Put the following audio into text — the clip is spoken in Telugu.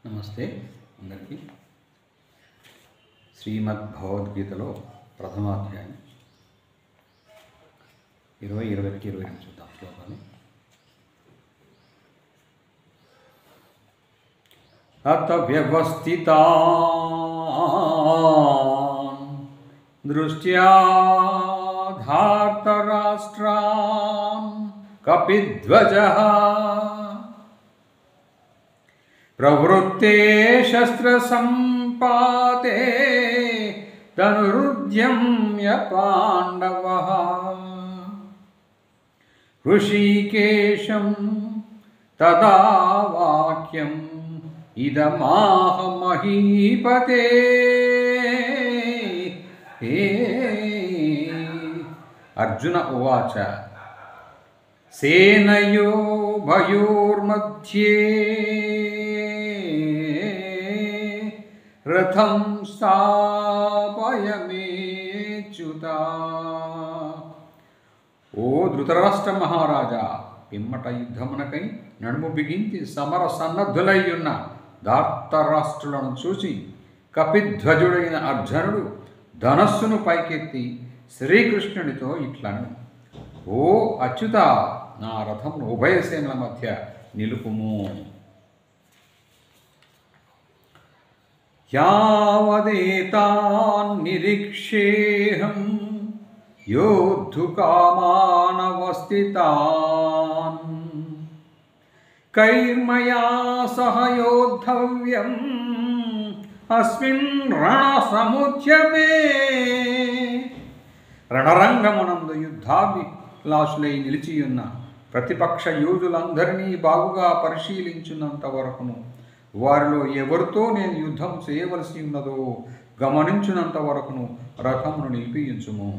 నమస్తే అందరికీ. శ్రీమద్భగవద్గీతలో ప్రథమాధ్యాయం 20-21 చూద్దాం శ్లోకాలు. అత వ్యవస్థితాన్ దృష్ట్యా ధార్తరాష్ట్రాన్ కపిధ్వజః ప్రవృత్తే శస్త్రసంపాతే ధనురుద్యమ్య పాండవః ఋషికేశం తదా వాక్యం ఇదమాహ మహీపతే. అర్జున ఉవాచ సేనయో భయోర్మధ్యే రథం స్థాపయమేచ్యుత. ఓ ధృతరాష్ట్ర మహారాజా, పిమ్మట యుద్ధమునకై నడుము బిగించి సమర సన్నద్ధులయ్యున్న ధార్తరాష్ట్రులను చూసి కపిధ్వజుడైన అర్జునుడు ధనస్సును పైకెత్తి శ్రీకృష్ణునితో ఇట్లను: ఓ అచ్యుత, నా రథమును ఉభయసేనల మధ్య నిలుపుము. యావదేతాన్ నిరీక్షేహం యోద్ధుకామానవస్థితాన్ కైర్మయా సహ యోద్ధవ్యం అస్మిన్ రణసముద్యమే. రణరంగమునందు యుద్ధాభిలాషులై నిలిచియున్న ప్రతిపక్ష యోధులందరినీ బాగుగా పరిశీలించున్నంత వరకును, వారిలో ఎవరితో నేను యుద్ధం చేయవలసి ఉన్నదో గమనించినంత వరకును రథమును నిలిపియుంచుము.